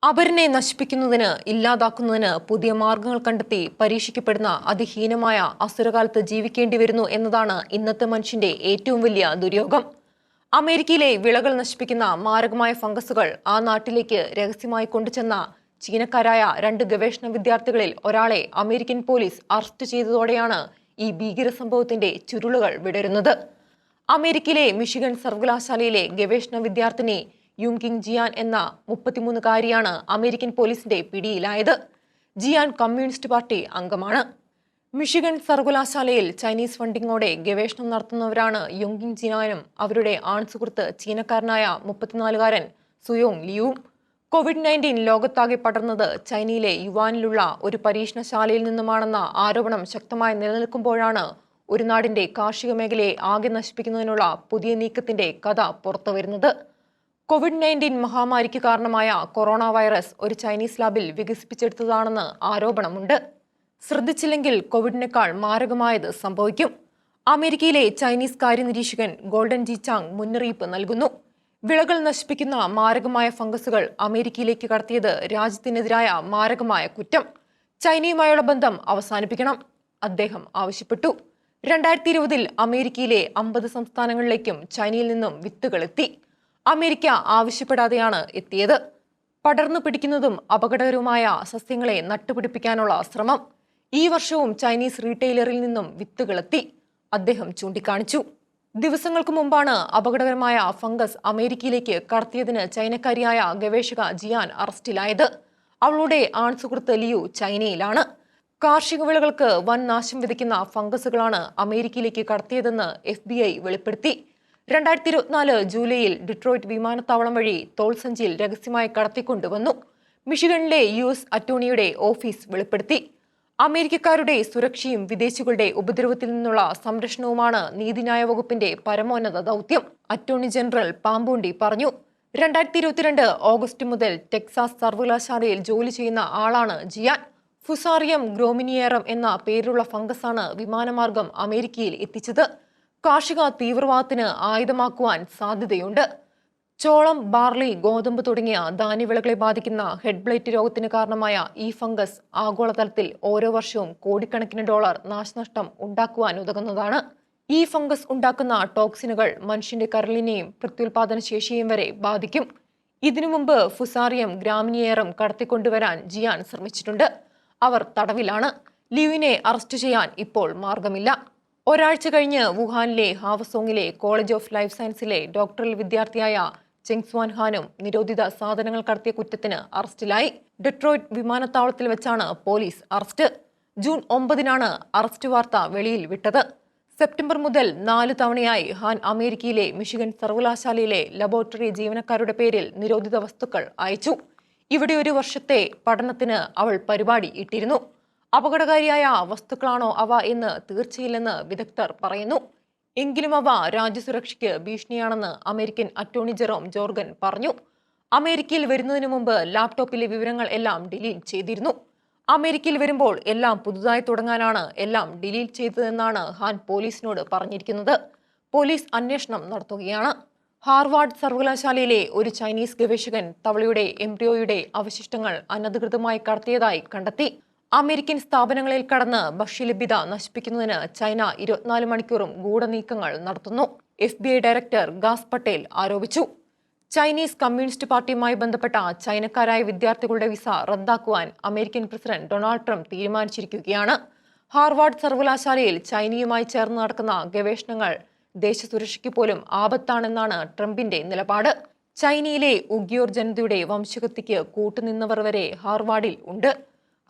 അപരനെ നശിപ്പിക്കുന്നതിന് ഇല്ലാതാക്കുന്നതിന് പുതിയ മാർഗങ്ങൾ കണ്ടെത്തി പരീക്ഷിക്കപ്പെടുന്ന അതിഹീനമായ അസുരകാലത്ത് ജീവിക്കേണ്ടി വരുന്നു എന്നതാണ് ഇന്നത്തെ മനുഷ്യന്റെ ഏറ്റവും വലിയ ദുര്യോഗം. അമേരിക്കയിലെ വിളകൾ നശിപ്പിക്കുന്ന മാരകമായ ഫംഗസുകൾ ആ നാട്ടിലേക്ക് രഹസ്യമായി കൊണ്ടുചെന്ന ചീനക്കാരായ 2 ഗവേഷണ വിദ്യാർത്ഥികളിൽ ഒരാളെ അമേരിക്കൻ പോലീസ് അറസ്റ്റ് ചെയ്തതോടെയാണ് ഈ ഭീകര സംഭവത്തിന്റെ ചുരുളുകൾ വിടരുന്നത്. അമേരിക്കയിലെ മിഷിഗൺ സർവകലാശാലയിലെ ഗവേഷണ വിദ്യാർത്ഥിനി യുങ്കിങ് ജിയാൻ എന്ന 33-കാരിയാണ് അമേരിക്കൻ പോലീസിന്റെ പിടിയിലായത്. ജിയാൻ കമ്മ്യൂണിസ്റ്റ് പാർട്ടി അംഗമാണ്. മിഷിഗൺ സർവകലാശാലയിൽ ചൈനീസ് ഫണ്ടിങ്ങോടെ ഗവേഷണം നടത്തുന്നവരാണ് യുങ്കിങ് ജിയാനും അവരുടെ ആൺസുഹൃത്ത് ചീനക്കാരനായ 34-കാരൻ സുയോങ് ലിയുവും. COVID-19 ലോകത്താകെ പടർന്നത് ചൈനയിലെ യുവാനിലുള്ള ഒരു പരീക്ഷണശാലയിൽ നിന്നുമാണെന്ന ആരോപണം ശക്തമായി നിലനിൽക്കുമ്പോഴാണ് ഒരു നാടിന്റെ കാർഷിക മേഖലയെ ആകെ നശിപ്പിക്കുന്നതിനുള്ള പുതിയ നീക്കത്തിന്റെ കഥ പുറത്തുവരുന്നത്. COVID-19 മഹാമാരിക്ക് കാരണമായ കൊറോണ വൈറസ് ഒരു ചൈനീസ് ലാബിൽ വികസിപ്പിച്ചെടുത്തതാണെന്ന് ആരോപണമുണ്ട്. ശ്രദ്ധിച്ചില്ലെങ്കിൽ കോവിഡിനേക്കാൾ മാരകമായത് സംഭവിക്കും. അമേരിക്കയിലെ ചൈനീസ് കാര്യനിരീക്ഷകൻ ഗോൾഡൻ ജി ചാങ് മുന്നറിയിപ്പ് നൽകുന്നു. വിളകൾ നശിപ്പിക്കുന്ന മാരകമായ ഫംഗസുകൾ അമേരിക്കയിലേക്ക് കടത്തിയത് രാജ്യത്തിനെതിരായ മാരകമായ കുറ്റം. ചൈനയുമായുള്ള ബന്ധം അവസാനിപ്പിക്കണം, അദ്ദേഹം ആവശ്യപ്പെട്ടു. 2020-ൽ അമേരിക്കയിലെ 50 സംസ്ഥാനങ്ങളിലേക്കും ചൈനയിൽ നിന്നും വിത്തുകൾ എത്തി. അമേരിക്ക ആവശ്യപ്പെടാതെയാണ് എത്തിയത്. പടർന്നു പിടിക്കുന്നതും അപകടകരവുമായ സസ്യങ്ങളെ നട്ടുപിടിപ്പിക്കാനുള്ള ശ്രമം. ഈ വർഷവും ചൈനീസ് റീറ്റെയിലറിൽ നിന്നും വിത്തുകളെത്തി, അദ്ദേഹം ചൂണ്ടിക്കാണിച്ചു. ദിവസങ്ങൾക്ക് മുമ്പാണ് അപകടകരമായ ഫംഗസ് അമേരിക്കയിലേക്ക് കടത്തിയതിന് ചൈനക്കാരിയായ ഗവേഷക ജിയാൻ അറസ്റ്റിലായത്. അവളുടെ ആൺസുഹൃത്ത് ലിയു ചൈനയിലാണ്. കാർഷിക വിളകൾക്ക് വൻ നാശം വിതയ്ക്കുന്ന ഫംഗസുകളാണ് അമേരിക്കയിലേക്ക് കടത്തിയതെന്ന് FBI വെളിപ്പെടുത്തി. 2024 ജൂലൈയിൽ ഡിട്രോയിറ്റ് വിമാനത്താവളം വഴി തോൾസഞ്ചിയിൽ രഹസ്യമായി കടത്തിക്കൊണ്ടുവന്നു. മിഷിഗണിലെ US അറ്റോർണിയുടെ ഓഫീസ് വെളിപ്പെടുത്തി. അമേരിക്കക്കാരുടെ സുരക്ഷയും വിദേശികളുടെ ഉപദ്രവത്തിൽ നിന്നുള്ള സംരക്ഷണവുമാണ് നീതിന്യായ വകുപ്പിന്റെ പരമോന്നത ദൗത്യം, അറ്റോർണി ജനറൽ പാമ്പൂണ്ടി പറഞ്ഞു. 2022 ഓഗസ്റ്റ് മുതൽ ടെക്സാസ് സർവകലാശാലയിൽ ജോലി ചെയ്യുന്ന ആളാണ് ജിയാൻ. ഫുസാറിയം ഗ്രോമിനിയേറം എന്ന പേരുള്ള ഫംഗസാണ് വിമാനമാർഗം അമേരിക്കയിൽ എത്തിച്ചത്. കാർഷിക തീവ്രവാദത്തിന് ആയുധമാക്കുവാൻ സാധ്യതയുണ്ട്. ചോളം, ബാർലി, ഗോതമ്പ് തുടങ്ങിയ ധാന്യവിളകളെ ബാധിക്കുന്ന ഹെഡ് ബ്ലൈറ്റ് രോഗത്തിന് കാരണമായ ഈ ഫംഗസ് ആഗോളതലത്തിൽ ഓരോ വർഷവും കോടിക്കണക്കിന് ഡോളർ നാശനഷ്ടം ഉണ്ടാക്കുവാൻ ഉതകുന്നതാണ്. ഈ ഫംഗസ് ഉണ്ടാക്കുന്ന ടോക്സിനുകൾ മനുഷ്യന്റെ കരളിനെയും പ്രത്യുൽപാദന ശേഷിയെയും വരെ ബാധിക്കും. ഇതിനു മുമ്പ് ഫുസാറിയം ഗ്രാമിനിയേറം കടത്തിക്കൊണ്ടുവരാൻ ജിയാൻ ശ്രമിച്ചിട്ടുണ്ട്. അവർ തടവിലാണ്. ലിയുവിനെ അറസ്റ്റ് ചെയ്യാൻ ഇപ്പോൾ മാർഗമില്ല. ഒരാഴ്ച കഴിഞ്ഞ് വുഹാനിലെ ഹാവസോങ്ങിലെ കോളേജ് ഓഫ് ലൈഫ് സയൻസിലെ ഡോക്ടറൽ വിദ്യാർത്ഥിയായ ചെങ്സ്വാൻ ഹാനും നിരോധിത സാധനങ്ങൾ കടത്തിയ കുറ്റത്തിന് അറസ്റ്റിലായി. ഡെട്രോയിറ്റ് വിമാനത്താവളത്തിൽ വെച്ചാണ് പോലീസ് അറസ്റ്റ്. ജൂൺ 9-നാണ് അറസ്റ്റ് വാർത്ത വെളിയിൽ വിട്ടത്. സെപ്റ്റംബർ മുതൽ 4 തവണയായി ഹാൻ അമേരിക്കയിലെ മിഷിഗൺ സർവകലാശാലയിലെ ലബോറട്ടറി ജീവനക്കാരുടെ പേരിൽ നിരോധിത വസ്തുക്കൾ അയച്ചു. ഇവിടെ ഒരു വർഷത്തെ പഠനത്തിന് അവൾ പരിപാടി ഇട്ടിരുന്നു. അപകടകാരിയായ വസ്തുക്കളാണോ അവ എന്ന് തീർച്ചയില്ലെന്ന് വിദഗ്ധർ പറയുന്നു. എങ്കിലും അവ രാജ്യസുരക്ഷയ്ക്ക് ഭീഷണിയാണെന്ന് അമേരിക്കൻ അറ്റോർണി ജെറോം ജോർഗൻ പറഞ്ഞു. അമേരിക്കയിൽ വരുന്നതിന് മുമ്പ് ലാപ്ടോപ്പിലെ വിവരങ്ങൾ എല്ലാം ഡിലീറ്റ് ചെയ്തിരുന്നു. അമേരിക്കയിൽ വരുമ്പോൾ എല്ലാം പുതുതായി തുടങ്ങാനാണ് എല്ലാം ഡിലീറ്റ് ചെയ്തതെന്നാണ് ഹാൻ പോലീസിനോട് പറഞ്ഞിരിക്കുന്നത്. പോലീസ് അന്വേഷണം നടത്തുകയാണ്. ഹാർവാർഡ് സർവകലാശാലയിലെ ഒരു ചൈനീസ് ഗവേഷകൻ തവളയുടെ എംബ്രിയോയുടെ അവശിഷ്ടങ്ങൾ അനധികൃതമായി കടത്തിയതായി കണ്ടെത്തി. അമേരിക്കൻ സ്ഥാപനങ്ങളിൽ കടന്ന് ഭക്ഷ്യലഭ്യത നശിപ്പിക്കുന്നതിന് ചൈന 24 മണിക്കൂറും ഗൂഢനീക്കങ്ങൾ നടത്തുന്നു, FBI ഡയറക്ടർ ഗാസ് പട്ടേൽ ആരോപിച്ചു. ചൈനീസ് കമ്മ്യൂണിസ്റ്റ് പാർട്ടിയുമായി ബന്ധപ്പെട്ട ചൈനക്കാരായ വിദ്യാർത്ഥികളുടെ വിസ റദ്ദാക്കുവാൻ അമേരിക്കൻ പ്രസിഡന്റ് ഡൊണാൾഡ് ട്രംപ് തീരുമാനിച്ചിരിക്കുകയാണ്. ഹാർവാർഡ് സർവകലാശാലയിൽ ചൈനയുമായി ചേർന്ന് നടക്കുന്ന ഗവേഷണങ്ങൾ ദേശസുരക്ഷയ്ക്ക് പോലും ആപത്താണെന്നാണ് ട്രംപിന്റെ നിലപാട്. ചൈനയിലെ ഉഗ്യൂർ ജനതയുടെ വംശഹത്യയ്ക്ക് കൂട്ടുനിന്നവർ വരെ ഹാർവാർഡിൽ ഉണ്ട്.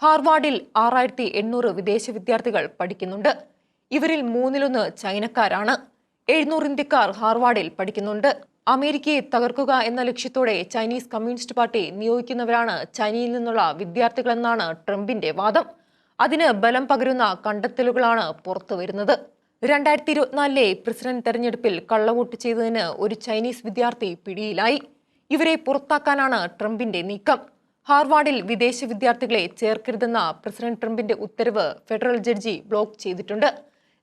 ഹാർവാർഡിൽ 6800 വിദേശ വിദ്യാർത്ഥികൾ പഠിക്കുന്നുണ്ട്. ഇവരിൽ 1/3 ചൈനക്കാരാണ്. 700 ഇന്ത്യക്കാർ ഹാർവാർഡിൽ പഠിക്കുന്നുണ്ട്. അമേരിക്കയെ തകർക്കുക എന്ന ലക്ഷ്യത്തോടെ ചൈനീസ് കമ്മ്യൂണിസ്റ്റ് പാർട്ടി നിയോഗിക്കുന്നവരാണ് ചൈനയിൽ നിന്നുള്ള വിദ്യാർത്ഥികളെന്നാണ് ട്രംപിന്റെ വാദം. അതിന് ബലം പകരുന്ന കണ്ടെത്തലുകളാണ് പുറത്തുവരുന്നത്. 2024-ലെ പ്രസിഡന്റ് തെരഞ്ഞെടുപ്പിൽ കള്ളവോട്ട് ചെയ്തതിന് ഒരു ചൈനീസ് വിദ്യാർത്ഥി പിടിയിലായി. ഇവരെ പുറത്താക്കാനാണ് ട്രംപിന്റെ നീക്കം. ഹാർവാർഡിൽ വിദേശ വിദ്യാർത്ഥികളെ ചേർക്കരുതെന്ന പ്രസിഡന്റ് ട്രംപിന്റെ ഉത്തരവ് ഫെഡറൽ ജഡ്ജി ബ്ലോക്ക് ചെയ്തിട്ടുണ്ട്.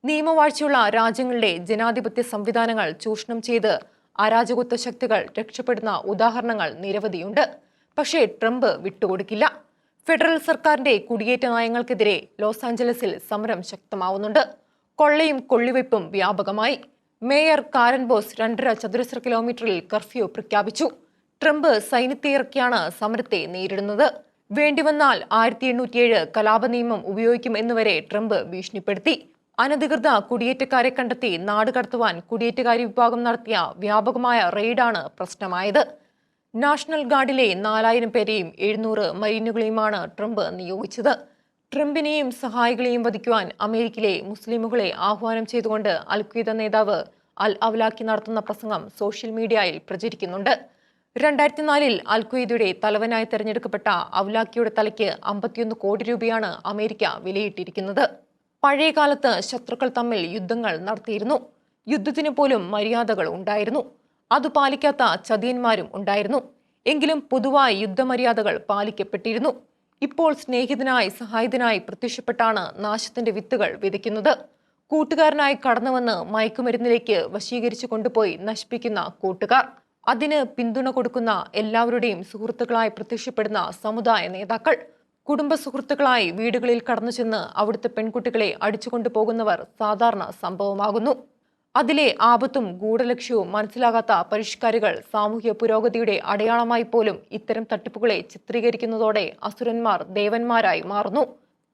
നിയമവാഴ്ചയുള്ള രാജ്യങ്ങളുടെ ജനാധിപത്യ സംവിധാനങ്ങൾ ചൂഷണം ചെയ്ത് അരാജകത്വ ശക്തികൾ രക്ഷപ്പെടുന്ന ഉദാഹരണങ്ങൾ നിരവധിയുണ്ട്. പക്ഷേ ട്രംപ് വിട്ടുകൊടുക്കില്ല. ഫെഡറൽ സർക്കാരിന്റെ കുടിയേറ്റ നയങ്ങൾക്കെതിരെ ലോസ് ആഞ്ചലസിൽ സമരം ശക്തമാവുന്നുണ്ട്. കൊള്ളയും കൊള്ളിവയ്പും വ്യാപകമായി. മേയർ കാരൻ ബോസ് 2.5 ചതുരശ്ര കിലോമീറ്ററിൽ കർഫ്യൂ പ്രഖ്യാപിച്ചു. ട്രംപ് സൈന്യത്തെ ഇറക്കിയാണ് സമരത്തെ നേരിടുന്നത്. വേണ്ടിവന്നാൽ 1807 കലാപ നിയമം ഉപയോഗിക്കും എന്നുവരെ ട്രംപ് ഭീഷണിപ്പെടുത്തി. അനധികൃത കുടിയേറ്റക്കാരെ കണ്ടെത്തി നാട് കടത്തുവാൻ കുടിയേറ്റക്കാരി വിഭാഗം നടത്തിയ വ്യാപകമായ റെയ്ഡാണ് പ്രശ്നമായത്. നാഷണൽ ഗാർഡിലെ 4000 പേരെയും 700 മരീനുകളെയുമാണ് ട്രംപ് നിയോഗിച്ചത്. ട്രംപിനെയും സഹായികളെയും വധിക്കുവാൻ അമേരിക്കയിലെ മുസ്ലിമുകളെ ആഹ്വാനം ചെയ്തുകൊണ്ട് അൽ-ഖ്വയ്ദ നേതാവ് അൽ-അവലാക്കി നടത്തുന്ന പ്രസംഗം സോഷ്യൽ മീഡിയയിൽ പ്രചരിക്കുന്നുണ്ട്. 2004 അൽ-ഖ്വയ്ദയുടെ തലവനായി തെരഞ്ഞെടുക്കപ്പെട്ട അവലാക്കിയുടെ തലയ്ക്ക് 51 കോടി രൂപയാണ് അമേരിക്ക വിലയിട്ടിരിക്കുന്നത്. പഴയകാലത്ത് ശത്രുക്കൾ തമ്മിൽ യുദ്ധങ്ങൾ നടത്തിയിരുന്നു. യുദ്ധത്തിന് പോലും മര്യാദകൾ ഉണ്ടായിരുന്നു. അത് പാലിക്കാത്ത ചതിയന്മാരും ഉണ്ടായിരുന്നു. എങ്കിലും പൊതുവായി യുദ്ധമര്യാദകൾ പാലിക്കപ്പെട്ടിരുന്നു. ഇപ്പോൾ സ്നേഹിതനായി സഹായത്തിനായി പ്രത്യക്ഷപ്പെട്ടാണ് നാശത്തിന്റെ വിത്തുകൾ വിതയ്ക്കുന്നത്. കൂട്ടുകാരനായി കടന്നുവന്ന് മയക്കുമരുന്നിലേക്ക് വശീകരിച്ചു കൊണ്ടുപോയി നശിപ്പിക്കുന്ന കൂട്ടുകാർ, അതിന് പിന്തുണ കൊടുക്കുന്ന എല്ലാവരുടെയും സുഹൃത്തുക്കളായി പ്രത്യക്ഷപ്പെടുന്ന സമുദായ നേതാക്കൾ, കുടുംബ സുഹൃത്തുക്കളായി വീടുകളിൽ കടന്നു ചെന്ന് അവിടുത്തെ പെൺകുട്ടികളെ അടിച്ചുകൊണ്ടുപോകുന്നവർ സാധാരണ സംഭവമാകുന്നു. അതിലെ ആപത്തും ഗൂഢലക്ഷ്യവും മനസ്സിലാകാത്ത പരിഷ്കാരികൾ സാമൂഹ്യ പുരോഗതിയുടെ അടയാളമായി പോലും ഇത്തരം തട്ടിപ്പുകളെ ചിത്രീകരിക്കുന്നതോടെ അസുരന്മാർ ദേവന്മാരായി മാറുന്നു.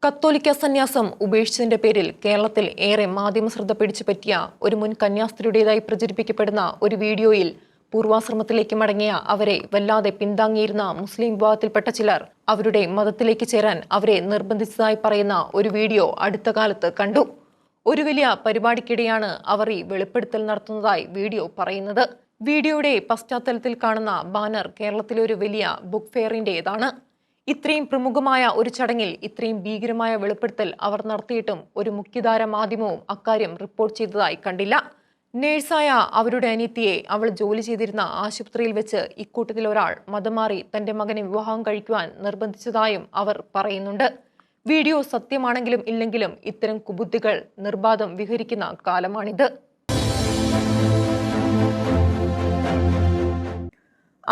കത്തോലിക്ക സന്യാസം ഉപേക്ഷിച്ചതിന്റെ പേരിൽ കേരളത്തിൽ ഏറെ മാധ്യമ ശ്രദ്ധ പിടിച്ചുപറ്റിയ ഒരു മുൻ കന്യാസ്ത്രീയുടേതായി പ്രചരിപ്പിക്കപ്പെടുന്ന ഒരു വീഡിയോയിൽ പൂർവാശ്രമത്തിലേക്ക് മടങ്ങിയ അവരെ വല്ലാതെ പിന്താങ്ങിയിരുന്ന മുസ്ലിം വിഭാഗത്തിൽപ്പെട്ട ചിലർ അവരുടെ മതത്തിലേക്ക് ചേരാൻ അവരെ നിർബന്ധിച്ചതായി പറയുന്ന ഒരു വീഡിയോ അടുത്ത കാലത്ത് കണ്ടു. ഒരു വലിയ പരിപാടിക്കിടെയാണ് അവർ ഈ വെളിപ്പെടുത്തൽ നടത്തുന്നതായി വീഡിയോ പറയുന്നത്. വീഡിയോയുടെ പശ്ചാത്തലത്തിൽ കാണുന്ന ബാനർ കേരളത്തിലെ ഒരു വലിയ ബുക്ക് ഫെയറിന്റേതാണ്. ഇത്രയും പ്രമുഖമായ ഒരു ചടങ്ങിൽ ഇത്രയും ഭീകരമായ വെളിപ്പെടുത്തൽ അവർ നടത്തിയിട്ടും ഒരു മുഖ്യധാര മാധ്യമവും അക്കാര്യം റിപ്പോർട്ട് ചെയ്തതായി കണ്ടില്ല. നേഴ്സായ അവരുടെ അനിയത്തിയെ അവൾ ജോലി ചെയ്തിരുന്ന ആശുപത്രിയിൽ വെച്ച് ഇക്കൂട്ടത്തിൽ ഒരാൾ മതം മാറി തന്റെ മകനെ വിവാഹം കഴിക്കുവാൻ നിർബന്ധിച്ചതായും അവർ പറയുന്നുണ്ട്. വീഡിയോ സത്യമാണെങ്കിലും ഇല്ലെങ്കിലും ഇത്തരം കുബുദ്ധികൾ നിർബാധം വിഹരിക്കുന്ന കാലമാണിത്.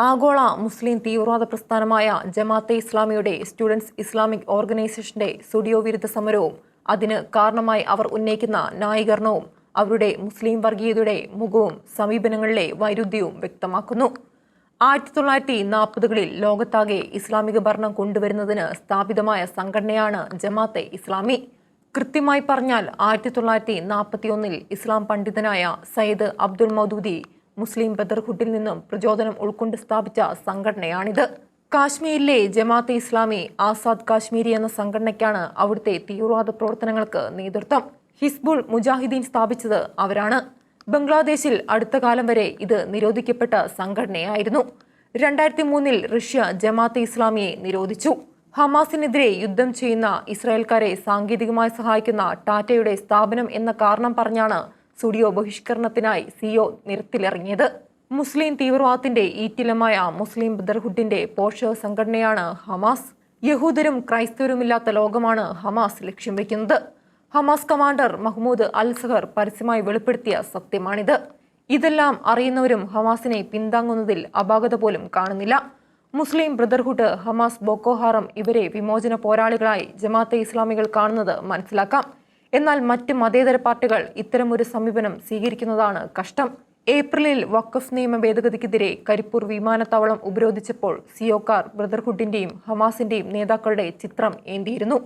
ആഗോള മുസ്ലിം തീവ്രവാദ പ്രസ്ഥാനമായ ജമാഅത്തെ ഇസ്ലാമിയുടെ സ്റ്റുഡൻസ് ഇസ്ലാമിക് ഓർഗനൈസേഷന്റെ സുഡിയോ വിരുദ്ധ സമരവും അതിന് കാരണമായി അവർ ഉന്നയിക്കുന്ന ന്യായീകരണവും അവരുടെ മുസ്ലിം വർഗീയതയുടെ മുഖവും സമീപനങ്ങളിലെ വൈരുദ്ധ്യവും വ്യക്തമാക്കുന്നു. 1940കളിൽ ലോകത്താകെ ഇസ്ലാമിക ഭരണം കൊണ്ടുവരുന്നതിന് സ്ഥാപിതമായ സംഘടനയാണ് ജമാഅത്തെ ഇസ്ലാമി. കൃത്യമായി പറഞ്ഞാൽ 1941 ഇസ്ലാം പണ്ഡിതനായ സയ്യിദ് അബ്ദുൽ മൗദൂദി മുസ്ലിം ബ്രദർഹുഡിൽ നിന്നും പ്രചോദനം ഉൾക്കൊണ്ട് സ്ഥാപിച്ച സംഘടനയാണിത്. കാശ്മീരിലെ ജമാഅത്തെ ഇസ്ലാമി ആസാദ് കാശ്മീരി എന്ന സംഘടനയ്ക്കാണ് അവിടുത്തെ തീവ്രവാദ പ്രവർത്തനങ്ങൾക്ക് നേതൃത്വം. ഹിസ്ബുൾ മുജാഹിദീൻ സ്ഥാപിച്ചത് അവരാണ്. ബംഗ്ലാദേശിൽ അടുത്ത കാലം വരെ ഇത് നിരോധിക്കപ്പെട്ട സംഘടനയായിരുന്നു. 2003 റഷ്യ ജമാഅത്തെ ഇസ്ലാമിയെ നിരോധിച്ചു. ഹമാസിനെതിരെ യുദ്ധം ചെയ്യുന്ന ഇസ്രായേൽക്കാരെ സാങ്കേതികമായി സഹായിക്കുന്ന ടാറ്റയുടെ സ്ഥാപനം എന്ന കാരണം പറഞ്ഞാണ് സ്റ്റുഡിയോ ബഹിഷ്കരണത്തിനായി സിഒ നിരത്തിലിറങ്ങിയത്. മുസ്ലിം തീവ്രവാദത്തിന്റെ ഈറ്റിലമായ മുസ്ലിം ബ്രദർഹുഡിന്റെ പോഷക സംഘടനയാണ് ഹമാസ്. യഹൂദരും ക്രൈസ്തവരുമില്ലാത്ത ലോകമാണ് ഹമാസ് ലക്ഷ്യം വയ്ക്കുന്നത്. ഹമാസ് കമാൻഡർ മഹ്മൂദ് അൽ സഹർ പരസ്യമായി വെളിപ്പെടുത്തിയ സത്യമാണിത്. ഇതെല്ലാം അറിയുന്നവരും ഹമാസിനെ പിന്താങ്ങുന്നതിൽ അപാകത പോലും കാണുന്നില്ല. Muslim Brotherhood, Hamas, Boko Haram ഇവരെ വിമോചന പോരാളികളായി ജമാഅത്തെ ഇസ്ലാമികൾ കാണുന്നത് മനസ്സിലാക്കാം. എന്നാൽ മറ്റ് മതേതര പാർട്ടികൾ ഇത്തരമൊരു സമീപനം സ്വീകരിക്കുന്നതാണ് കഷ്ടം. ഏപ്രിലിൽ വഖഫ് നിയമ ഭേദഗതിക്കെതിരെ കരിപ്പൂർ വിമാനത്താവളം ഉപരോധിച്ചപ്പോൾ സിഒക്കാർ ബ്രദർഹുഡിന്റെയും ഹമാസിന്റെയും നേതാക്കളുടെ ചിത്രം ഏന്തിയിരുന്നു.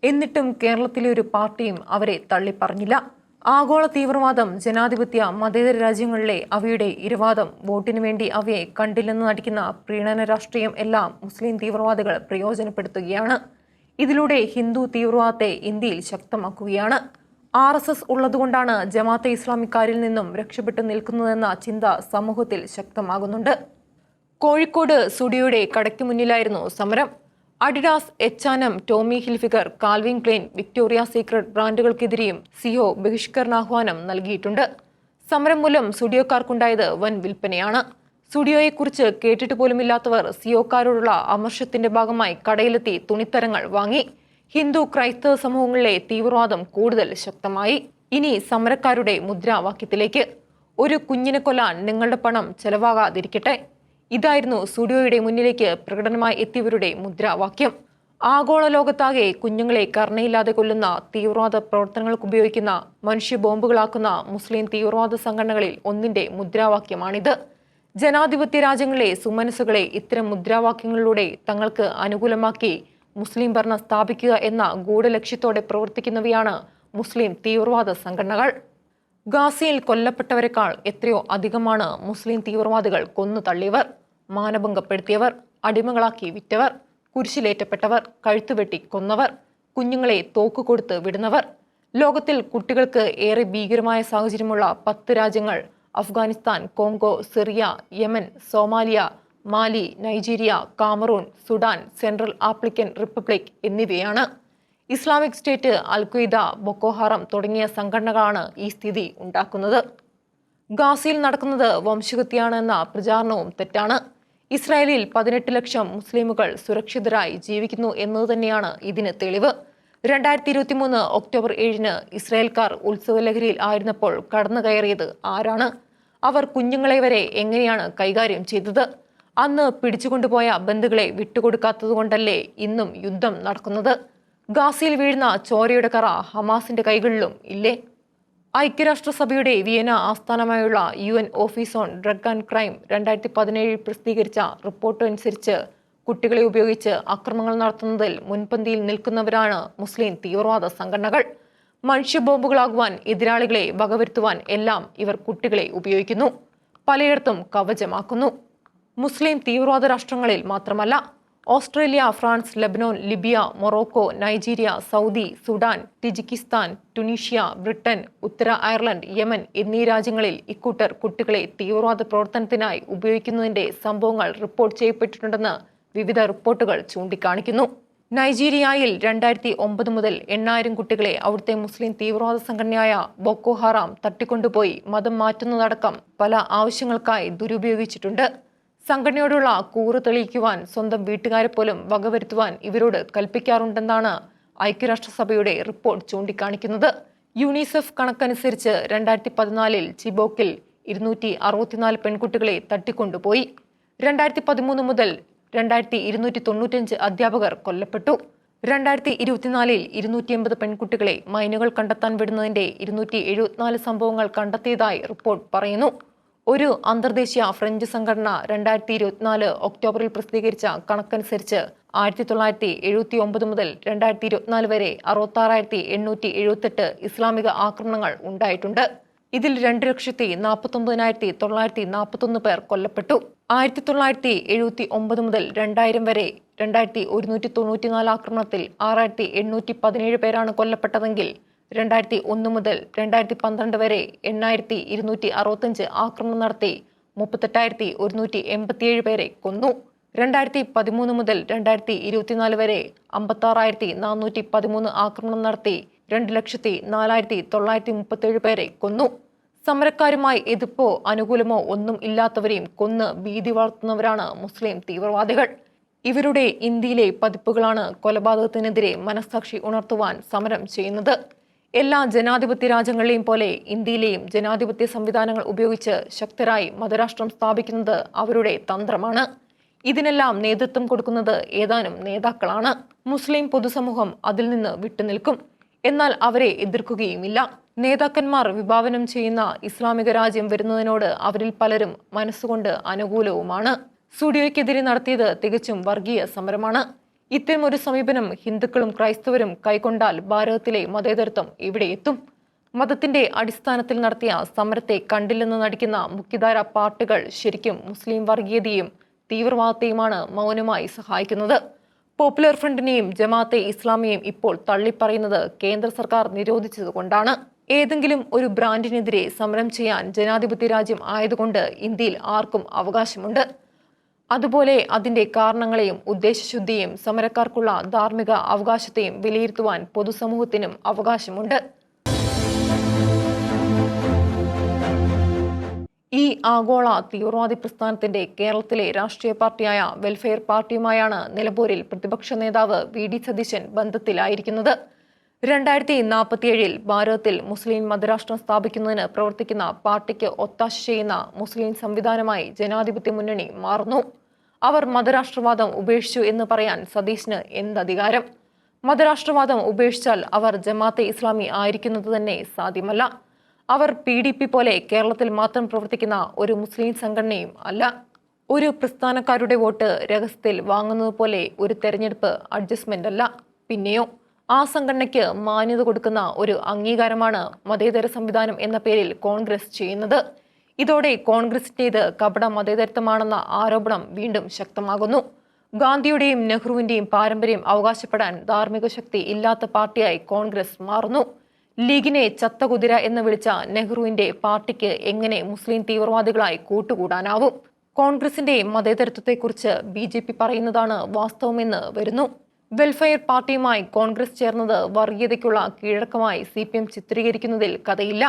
എന്നിട്ടും കേരളത്തിലെ ഒരു പാർട്ടിയും അവരെ തള്ളിപ്പറഞ്ഞില്ല. ആഗോള തീവ്രവാദം, ജനാധിപത്യ മതേതര രാജ്യങ്ങളിലെ അവയുടെ ഇരവാദം, വോട്ടിനു വേണ്ടി അവയെ കണ്ടില്ലെന്ന് നടിക്കുന്ന പ്രീണന രാഷ്ട്രീയം എല്ലാം മുസ്ലിം തീവ്രവാദികൾ പ്രയോജനപ്പെടുത്തുകയാണ്. ഇതിലൂടെ ഹിന്ദു തീവ്രവാദത്തെ ഇന്ത്യയിൽ ശക്തമാക്കുകയാണ്. RSS ഉള്ളതുകൊണ്ടാണ് ജമാഅത്തെ ഇസ്ലാമിക്കാരിൽ നിന്നും രക്ഷപ്പെട്ടു നിൽക്കുന്നതെന്ന ചിന്ത സമൂഹത്തിൽ ശക്തമാകുന്നുണ്ട്. കോഴിക്കോട് സ്റ്റുഡിയോയുടെ കടയ്ക്ക് മുന്നിലായിരുന്നു സമരം. Adidas, H&M, Tommy Hilfiger, Calvin Klein, Victoria Secret ബ്രാൻഡുകൾക്കെതിരെയും സിഒ ബഹിഷ്കരണാഹ്വാനം നൽകിയിട്ടുണ്ട്. സമരം മൂലം സ്റ്റുഡിയോക്കാർക്കുണ്ടായത് വൻ വിൽപ്പനയാണ്. സ്റ്റുഡിയോയെക്കുറിച്ച് കേട്ടിട്ട് പോലുമില്ലാത്തവർ സിഒക്കാരോടുള്ള അമർഷത്തിന്റെ ഭാഗമായി കടയിലെത്തി തുണിത്തരങ്ങൾ വാങ്ങി. ഹിന്ദു ക്രൈസ്തവ സമൂഹങ്ങളിലെ തീവ്രവാദം കൂടുതൽ ശക്തമായി. ഇനി സമരക്കാരുടെ മുദ്രാവാക്യത്തിലേക്ക്: ഒരു കുഞ്ഞിനെ കൊല്ലാൻ നിങ്ങളുടെ പണം ചെലവാകാതിരിക്കട്ടെ. ഇതായിരുന്നു സ്റ്റുഡിയോയുടെ മുന്നിലേക്ക് പ്രകടനമായി എത്തിയവരുടെ മുദ്രാവാക്യം. ആഗോള ലോകത്താകെ കുഞ്ഞുങ്ങളെ കരുണയില്ലാതെ കൊല്ലുന്ന തീവ്രവാദ പ്രവർത്തനങ്ങൾക്ക് ഉപയോഗിക്കുന്ന മനുഷ്യ ബോംബുകളാക്കുന്ന മുസ്ലിം തീവ്രവാദ സംഘടനകളിൽ ഒന്നിന്റെ മുദ്രാവാക്യമാണിത്. ജനാധിപത്യ രാജ്യങ്ങളിലെ സുമനസ്സുകളെ ഇത്തരം മുദ്രാവാക്യങ്ങളിലൂടെ തങ്ങൾക്ക് അനുകൂലമാക്കി മുസ്ലിം ഭരണം സ്ഥാപിക്കുക എന്ന ഗൂഢലക്ഷ്യത്തോടെ പ്രവർത്തിക്കുന്നവയാണ് മുസ്ലിം തീവ്രവാദ സംഘടനകൾ. ഗാസയിൽ കൊല്ലപ്പെട്ടവരെക്കാൾ എത്രയോ അധികമാണ് മുസ്ലിം തീവ്രവാദികൾ കൊന്നു തള്ളിയവർ, മാനഭംഗപ്പെടുത്തിയവർ, അടിമകളാക്കി വിറ്റവർ, കുരിശിലേറ്റപ്പെട്ടവർ, കഴുത്തുവെട്ടി കൊന്നവർ, കുഞ്ഞുങ്ങളെ തോക്കുകൊടുത്ത് വിടുന്നവർ. ലോകത്തിൽ കുട്ടികൾക്ക് ഏറെ ഭീകരമായ സാഹചര്യമുള്ള 10 രാജ്യങ്ങൾ Afghanistan, Congo, Syria, Yemen, Somalia, Mali, Nigeria, Cameroon, Sudan, Central African Republic എന്നിവയാണ്. Islamic State, Al-Qaeda, Boko Haram തുടങ്ങിയ സംഘടനകളാണ് ഈ സ്ഥിതി ഉണ്ടാക്കുന്നത്. ഗാസയിൽ നടക്കുന്നത് വംശഹത്യയാണെന്ന പ്രചാരണവും തെറ്റാണ്. ഇസ്രായേലിൽ 18 ലക്ഷം മുസ്ലിമുകൾ സുരക്ഷിതരായി ജീവിക്കുന്നു എന്നത് തന്നെയാണ് ഇതിന് തെളിവ്. 2023 ഒക്ടോബർ 7 ഇസ്രായേൽക്കാർ ഉത്സവലഹരിയിൽ ആയിരുന്നപ്പോൾ കടന്നു കയറിയത് ആരാണ്? അവർ കുഞ്ഞുങ്ങളെ വരെ എങ്ങനെയാണ് കൈകാര്യം ചെയ്തത്? അന്ന് പിടിച്ചുകൊണ്ടുപോയ ബന്ധുക്കളെ വിട്ടുകൊടുക്കാത്തതുകൊണ്ടല്ലേ ഇന്നും യുദ്ധം നടക്കുന്നത്? ഗാസയിൽ വീഴുന്ന ചോരയുടെ കറ ഹമാസിന്റെ കൈകളിലും ഇല്ലേ? ഐക്യരാഷ്ട്രസഭയുടെ വിയന ആസ്ഥാനമായുള്ള UN office on drug and crime 2017 പ്രസിദ്ധീകരിച്ച റിപ്പോർട്ട് അനുസരിച്ച് കുട്ടികളെ ഉപയോഗിച്ച് അക്രമങ്ങൾ നടത്തുന്നതിൽ മുൻപന്തിയിൽ നിൽക്കുന്നവരാണ് മുസ്ലിം തീവ്രവാദ സംഘടനകൾ. മനുഷ്യബോംബുകളാകുവാൻ, എതിരാളികളെ വകവരുത്തുവാൻ എല്ലാം ഇവർ കുട്ടികളെ ഉപയോഗിക്കുന്നു, പലയിടത്തും കവചമാക്കുന്നു. മുസ്ലിം തീവ്രവാദ രാഷ്ട്രങ്ങളിൽ മാത്രമല്ല, Australia, France, Lebanon, Libya, Morocco, Nigeria, Saudi, Sudan, Tajikistan, Tunisia, Britain, ഉത്തര അയർലൻഡ്, യമൻ എന്നീ രാജ്യങ്ങളിൽ ഇക്കൂട്ടർ കുട്ടികളെ തീവ്രവാദ പ്രവർത്തനത്തിനായി ഉപയോഗിക്കുന്നതിന്റെ സംഭവങ്ങൾ റിപ്പോർട്ട് ചെയ്യപ്പെട്ടിട്ടുണ്ടെന്ന് വിവിധ റിപ്പോർട്ടുകൾ ചൂണ്ടിക്കാണിക്കുന്നു. നൈജീരിയയിൽ 2009 മുതൽ 8000 കുട്ടികളെ അവിടുത്തെ മുസ്ലിം തീവ്രവാദ സംഘടനയായ ബൊക്കോ ഹറാം തട്ടിക്കൊണ്ടുപോയി മതം മാറ്റുന്നതടക്കം പല ആവശ്യങ്ങൾക്കായി ദുരുപയോഗിച്ചിട്ടുണ്ട്. സംഘടനയോടുള്ള കൂറ് തെളിയിക്കുവാൻ സ്വന്തം വീട്ടുകാരെ പോലും വകവരുത്തുവാൻ ഇവരോട് കൽപ്പിക്കാറുണ്ടെന്നാണ് ഐക്യരാഷ്ട്രസഭയുടെ റിപ്പോർട്ട് ചൂണ്ടിക്കാണിക്കുന്നത്. യൂണിസെഫ് കണക്കനുസരിച്ച് 2014 ചിബോക്കിൽ 264 പെൺകുട്ടികളെ തട്ടിക്കൊണ്ടുപോയി. 2013 മുതൽ 2295 അധ്യാപകർ കൊല്ലപ്പെട്ടു. 2024 280 പെൺകുട്ടികളെ മൈനുകൾ കണ്ടെത്താൻ വിടുന്നതിന്റെ 274 സംഭവങ്ങൾ കണ്ടെത്തിയതായി റിപ്പോർട്ട് പറയുന്നു. ഒരു അന്തർദേശീയ ഫ്രഞ്ച് സംഘടന 2024 ഒക്ടോബറിൽ പ്രസിദ്ധീകരിച്ച കണക്കനുസരിച്ച് 1979 മുതൽ 2024 വരെ 66,878 ഇസ്ലാമിക ആക്രമണങ്ങൾ ഉണ്ടായിട്ടുണ്ട്. ഇതിൽ 2,49,941 പേർ കൊല്ലപ്പെട്ടു. 1979 മുതൽ 2000 വരെ 2194 ആക്രമണത്തിൽ 6,817 പേരാണ് കൊല്ലപ്പെട്ടതെങ്കിൽ 2001 മുതൽ 2012 വരെ 8,265 ആക്രമണം നടത്തി 38,187 പേരെ കൊന്നു. 2013 മുതൽ 2024 വരെ 56,413 ആക്രമണം നടത്തി 2,04,937 പേരെ കൊന്നു. സമരക്കാരുമായി എതിർപ്പോ അനുകൂലമോ ഒന്നും ഇല്ലാത്തവരെയും കൊന്ന് ഭീതി വളർത്തുന്നവരാണ് മുസ്ലിം തീവ്രവാദികൾ. ഇവരുടെ ഇന്ത്യയിലെ പതിപ്പുകളാണ് കൊലപാതകത്തിനെതിരെ മനസ്സാക്ഷി ഉണർത്തുവാൻ സമരം ചെയ്യുന്നത്. എല്ലാ ജനാധിപത്യ രാജ്യങ്ങളിലെയും പോലെ ഇന്ത്യയിലെയും ജനാധിപത്യ സംവിധാനങ്ങൾ ഉപയോഗിച്ച് ശക്തരായി മതരാഷ്ട്രം സ്ഥാപിക്കുന്നത് അവരുടെ തന്ത്രമാണ്. ഇതിനെല്ലാം നേതൃത്വം കൊടുക്കുന്നത് ഏതാനും നേതാക്കളാണ്. മുസ്ലിം പൊതുസമൂഹം അതിൽ നിന്ന് വിട്ടുനിൽക്കും, എന്നാൽ അവരെ എതിർക്കുകയുമില്ല. നേതാക്കന്മാർ വിഭാവനം ചെയ്യുന്ന ഇസ്ലാമിക രാജ്യം വരുന്നതിനോട് അവരിൽ പലരും മനസ്സുകൊണ്ട് അനുകൂലവുമാണ്. സ്റ്റുഡിയോയ്ക്കെതിരെ നടത്തിയത് തികച്ചും വർഗീയ സമരമാണ്. ഇത്തരമൊരു സമീപനം ഹിന്ദുക്കളും ക്രൈസ്തവരും കൈക്കൊണ്ടാൽ ഭാരതത്തിലെ മതേതരത്വം ഇവിടെ എത്തും. മതത്തിന്റെ അടിസ്ഥാനത്തിൽ നടത്തിയ സമരത്തെ കണ്ടില്ലെന്ന് നടിക്കുന്ന മുഖ്യധാര പാർട്ടികൾ ശരിക്കും മുസ്ലിം വർഗീയതയും തീവ്രവാദത്തെയുമാണ് മൗനമായി സഹായിക്കുന്നത്. പോപ്പുലർ ഫ്രണ്ടിനെയും ജമാഅത്തെ ഇസ്ലാമിയെയും ഇപ്പോൾ തള്ളിപ്പറയുന്നത് കേന്ദ്ര സർക്കാർ നിരോധിച്ചതുകൊണ്ടാണ്. ഏതെങ്കിലും ഒരു ബ്രാൻഡിനെതിരെ സമരം ചെയ്യാൻ ജനാധിപത്യ രാജ്യം ആയതുകൊണ്ട് ഇന്ത്യയിൽ ആർക്കും അവകാശമുണ്ട്. അതുപോലെ അതിന്റെ കാരണങ്ങളെയും ഉദ്ദേശശുദ്ധിയെയും സമരക്കാർക്കുള്ള ധാർമ്മിക അവകാശത്തെയും വിലയിരുത്തുവാൻ പൊതുസമൂഹത്തിനും അവകാശമുണ്ട്. ഈ ആഗോള തീവ്രവാദി പ്രസ്ഥാനത്തിന്റെ കേരളത്തിലെ രാഷ്ട്രീയ പാർട്ടിയായ വെൽഫെയർ പാർട്ടിയുമായാണ് നിലമ്പൂരിൽ പ്രതിപക്ഷ നേതാവ് VD സതീശൻ ബന്ധത്തിലായിരിക്കുന്നത്. 2047 ഭാരതത്തിൽ മുസ്ലിം മതരാഷ്ട്രം സ്ഥാപിക്കുന്നതിന് പ്രവർത്തിക്കുന്ന പാർട്ടിക്ക് ഒത്താശ ചെയ്യുന്ന മുസ്ലിം സംവിധാനമായി ജനാധിപത്യ മുന്നണി മാറുന്നു. അവർ മതരാഷ്ട്രവാദം ഉപേക്ഷിച്ചു എന്ന് പറയാൻ സതീശന് എന്തധികാരം? മതരാഷ്ട്രവാദം ഉപേക്ഷിച്ചാൽ അവർ ജമാഅത്തെ ഇസ്ലാമി ആയിരിക്കുന്നത് തന്നെ സാധ്യമല്ല. അവർ PDP പോലെ കേരളത്തിൽ മാത്രം പ്രവർത്തിക്കുന്ന ഒരു മുസ്ലിം സംഘടനയും അല്ല. ഒരു പ്രസ്ഥാനക്കാരുടെ വോട്ട് രഹസ്യത്തിൽ വാങ്ങുന്നത് പോലെ ഒരു തെരഞ്ഞെടുപ്പ് അഡ്ജസ്റ്റ്മെന്റ് അല്ല. പിന്നെയോ ആ സംഘടനയ്ക്ക് മാന്യത കൊടുക്കുന്ന ഒരു അംഗീകാരമാണ് മതേതര സംവിധാനം എന്ന പേരിൽ കോൺഗ്രസ് ചെയ്യുന്നത്. ഇതോടെ കോൺഗ്രസിന്റേത് കപട മതേതരത്വമാണെന്ന ആരോപണം വീണ്ടും ശക്തമാകുന്നു. ഗാന്ധിയുടെയും നെഹ്റുവിന്റെയും പാരമ്പര്യം അവകാശപ്പെടാൻ ധാർമ്മിക ശക്തി ഇല്ലാത്ത പാർട്ടിയായി കോൺഗ്രസ് മാറുന്നു. ലീഗിനെ ചത്തകുതിര എന്ന് വിളിച്ച നെഹ്റുവിന്റെ പാർട്ടിക്ക് എങ്ങനെ മുസ്ലിം തീവ്രവാദികളായി കൂട്ടുകൂടാനാവും? കോൺഗ്രസിന്റെ മതേതരത്വത്തെക്കുറിച്ച് BJP പറയുന്നതാണ് വാസ്തവമെന്ന് വരുന്നു. വെൽഫെയർ പാർട്ടിയുമായി കോൺഗ്രസ് ചേർന്നത് വർഗീയതയ്ക്കുള്ള കീഴടക്കമായി CPM ചിത്രീകരിക്കുന്നതിൽ കഥയില്ല.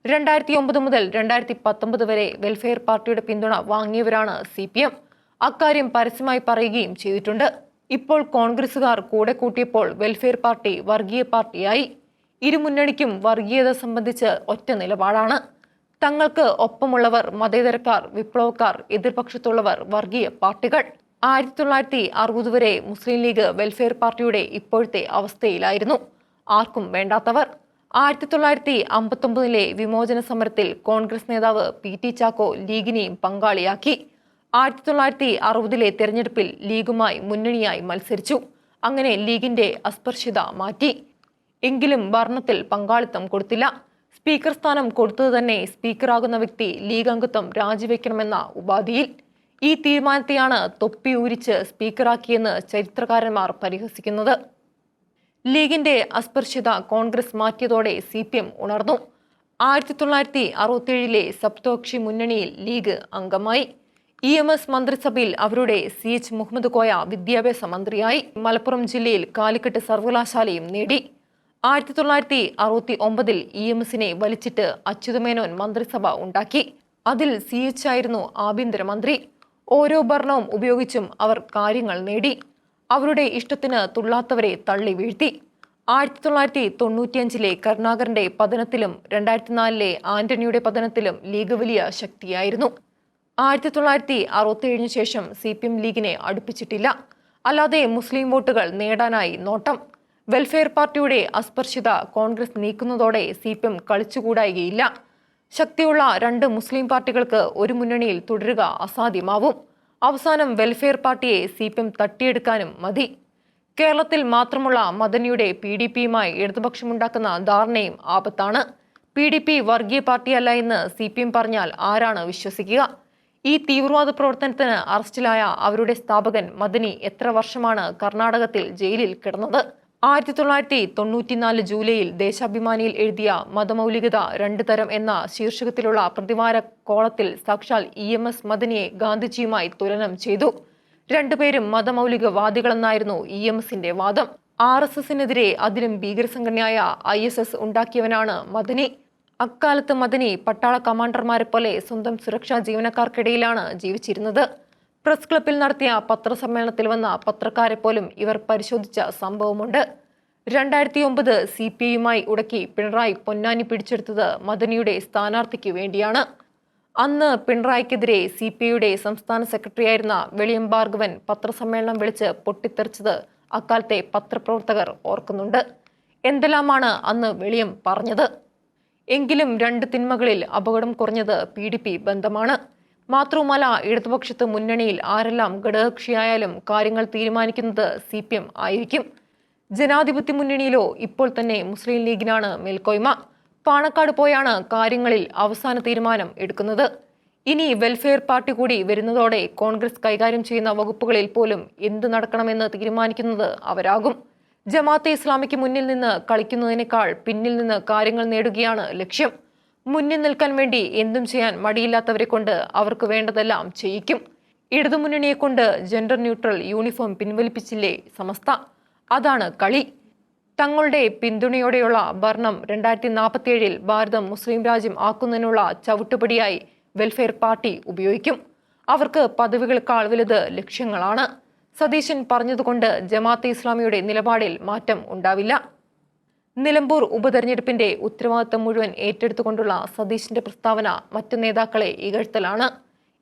2009 മുതൽ 2019 വരെ വെൽഫെയർ പാർട്ടിയുടെ പിന്തുണ വാങ്ങിയവരാണ് CPM. അക്കാര്യം പരസ്യമായി പറയുകയും ചെയ്തിട്ടുണ്ട്. ഇപ്പോൾ കോൺഗ്രസുകാർ കൂടെ കൂട്ടിയപ്പോൾ വെൽഫെയർ പാർട്ടി വർഗീയ പാർട്ടിയായി. ഇരുമുന്നണിക്കും വർഗീയത സംബന്ധിച്ച് ഒറ്റ നിലപാടാണ്. തങ്ങൾക്ക് ഒപ്പമുള്ളവർ മതേതരക്കാർ, വിപ്ലവക്കാർ, എതിർപക്ഷത്തുള്ളവർ വർഗീയ പാർട്ടികൾ. 1960 വരെ മുസ്ലിം ലീഗ് വെൽഫെയർ പാർട്ടിയുടെ ഇപ്പോഴത്തെ അവസ്ഥയിലായിരുന്നു. ആർക്കും വേണ്ടാത്തവർ. 1959 വിമോചന സമരത്തിൽ കോൺഗ്രസ് നേതാവ് PT ചാക്കോ ലീഗിനെയും പങ്കാളിയാക്കി. 1960 തെരഞ്ഞെടുപ്പിൽ ലീഗുമായി മുന്നണിയായി മത്സരിച്ചു. അങ്ങനെ ലീഗിന്റെ അസ്പർശ്യത മാറ്റി. എങ്കിലും ഭരണത്തിൽ പങ്കാളിത്തം കൊടുത്തില്ല. സ്പീക്കർ സ്ഥാനം കൊടുത്തത് തന്നെ സ്പീക്കറാകുന്ന വ്യക്തി ലീഗ് അംഗത്വം രാജിവെക്കണമെന്ന ഉപാധിയിൽ. ഈ തീരുമാനത്തെയാണ് തൊപ്പി ഊരിച്ച് സ്പീക്കറാക്കിയെന്ന് ചരിത്രകാരന്മാർ പരിഹസിക്കുന്നത്. ലീഗിന്റെ അസ്പർശ്യത കോൺഗ്രസ് മാറ്റിയതോടെ CPM ഉണർന്നു. 1967 സപ്തകക്ഷി മുന്നണിയിൽ ലീഗ് അംഗമായി. EMS മന്ത്രിസഭയിൽ അവരുടെ CH മുഹമ്മദ് കോയ വിദ്യാഭ്യാസ മന്ത്രിയായി. മലപ്പുറം ജില്ലയിൽ കാലിക്കറ്റ് സർവകലാശാലയും നേടി. 1969 EMSനെ വലിച്ചിട്ട് അച്യുതമേനോൻ മന്ത്രിസഭ ഉണ്ടാക്കി. അതിൽ CH ആയിരുന്നു ആഭ്യന്തരമന്ത്രി. ഓരോ ഭരണവും ഉപയോഗിച്ചും അവർ കാര്യങ്ങൾ നേടി. അവരുടെ ഇഷ്ടത്തിന് തുള്ളാത്തവരെ തള്ളി വീഴ്ത്തി. 1995 കരുണാകരന്റെ പതനത്തിലും 2004 ആന്റണിയുടെ പതനത്തിലും ലീഗ് വലിയ ശക്തിയായിരുന്നു. 1967 ശേഷം CPM ലീഗിനെ അടുപ്പിച്ചിട്ടില്ല. അല്ലാതെ മുസ്ലിം വോട്ടുകൾ നേടാനായി നോട്ടം. വെൽഫെയർ പാർട്ടിയുടെ അസ്പർശ്യത കോൺഗ്രസ് നീക്കുന്നതോടെ CPM കളിച്ചുകൂടായികയില്ല. ശക്തിയുള്ള രണ്ട് മുസ്ലിം പാർട്ടികൾക്ക് ഒരു മുന്നണിയിൽ തുടരുക അസാധ്യമാവും. അവസാനം വെൽഫെയർ പാർട്ടിയെ CPM തട്ടിയെടുക്കാനും മതി. കേരളത്തിൽ മാത്രമുള്ള മദനിയുടെ PDPയുമായി ഇടതുപക്ഷമുണ്ടാക്കുന്ന ധാരണയും ആപത്താണ്. PDP വർഗീയ പാർട്ടിയല്ല എന്ന് CPM പറഞ്ഞാൽ ആരാണ് വിശ്വസിക്കുക? ഈ തീവ്രവാദ പ്രവർത്തനത്തിന് അറസ്റ്റിലായ അവരുടെ സ്ഥാപകൻ മദനി എത്ര വർഷമാണ് കർണാടകത്തിൽ ജയിലിൽ കിടന്നത്? 1994 ജൂലൈയിൽ ദേശാഭിമാനിയിൽ എഴുതിയ മതമൗലികത രണ്ട് തരം എന്ന ശീർഷകത്തിലുള്ള പ്രതിവാര കോളത്തിൽ സാക്ഷാൽ EMS മദനിയെ ഗാന്ധിജിയുമായി തുലനം ചെയ്തു. രണ്ടുപേരും മതമൗലികവാദികളെന്നായിരുന്നു EMSന്റെ വാദം. RSSനെതിരെ അതിലും ഭീകരസംഘടനയായ ISS ഉണ്ടാക്കിയവനാണ് മദനി. അക്കാലത്ത് മദനി പട്ടാള കമാൻഡർമാരെ പോലെ സ്വന്തം സുരക്ഷാ ജീവനക്കാർക്കിടയിലാണ് ജീവിച്ചിരുന്നത്. പ്രസ് ക്ലബിൽ നടത്തിയ പത്രസമ്മേളനത്തിൽ വന്ന പത്രക്കാരെ പോലും ഇവർ പരിശോധിച്ച സംഭവമുണ്ട്. 2009 CPIയുമായി ഉടക്കി പിണറായി പൊന്നാനി പിടിച്ചെടുത്തത് മദനിയുടെ സ്ഥാനാർത്ഥിക്ക് വേണ്ടിയാണ്. അന്ന് പിണറായിക്കെതിരെ CPIയുടെ സംസ്ഥാന സെക്രട്ടറിയായിരുന്ന വെളിയം ഭാർഗവൻ പത്രസമ്മേളനം വിളിച്ച് പൊട്ടിത്തെറിച്ചത് അക്കാലത്തെ പത്രപ്രവർത്തകർ ഓർക്കുന്നുണ്ട്. എന്തെല്ലാമാണ് അന്ന് വെളിയം പറഞ്ഞത്? എങ്കിലും രണ്ട് തിന്മകളിൽ അപകടം കുറഞ്ഞത് PDP ബന്ധമാണ്. മാത്രവുമല്ല, ഇടതുപക്ഷത്ത് മുന്നണിയിൽ ആരെല്ലാം ഘടകകക്ഷിയായാലും കാര്യങ്ങൾ തീരുമാനിക്കുന്നത് CPM ആയിരിക്കും. ജനാധിപത്യ മുന്നണിയിലോ ഇപ്പോൾ തന്നെ മുസ്ലിം ലീഗിനാണ് മേൽക്കോയ്മ. പാണക്കാട് പോയാണ് കാര്യങ്ങളിൽ അവസാന തീരുമാനം എടുക്കുന്നത്. ഇനി വെൽഫെയർ പാർട്ടി കൂടി വരുന്നതോടെ കോൺഗ്രസ് കൈകാര്യം ചെയ്യുന്ന വകുപ്പുകളിൽ പോലും എന്ത് നടക്കണമെന്ന് തീരുമാനിക്കുന്നത് അവരാകും. ജമാഅത്തെ ഇസ്ലാമിക്ക് മുന്നിൽ നിന്ന് കളിക്കുന്നതിനേക്കാൾ പിന്നിൽ നിന്ന് കാര്യങ്ങൾ നേടുകയാണ് ലക്ഷ്യം. മുന്നിൽ നിൽക്കാൻ വേണ്ടി എന്തും ചെയ്യാൻ മടിയില്ലാത്തവരെ കൊണ്ട് അവർക്ക് വേണ്ടതെല്ലാം ചെയ്യിക്കും. ഇടതുമുന്നണിയെ കൊണ്ട് ജെൻഡർ ന്യൂട്രൽ യൂണിഫോം പിൻവലിപ്പിച്ചില്ലേ സമസ്ത? അതാണ് കളി. തങ്ങളുടെ പിന്തുണയോടെയുള്ള ഭരണം 2047 ഭാരതം മുസ്ലിം രാജ്യം ആക്കുന്നതിനുള്ള ചവിട്ടുപടിയായി വെൽഫെയർ പാർട്ടി ഉപയോഗിക്കും. അവർക്ക് പദവികൾക്കാൾ വലുത് ലക്ഷ്യങ്ങളാണ്. സതീശൻ പറഞ്ഞതുകൊണ്ട് ജമാഅത്തെ ഇസ്ലാമിയുടെ നിലപാടിൽ മാറ്റം ഉണ്ടാവില്ല. നിലമ്പൂർ ഉപതെരഞ്ഞെടുപ്പിന്റെ ഉത്തരവാദിത്തം മുഴുവൻ ഏറ്റെടുത്തുകൊണ്ടുള്ള സതീശിന്റെ പ്രസ്താവന മറ്റു നേതാക്കളെ ഇകഴ്ത്തലാണ്.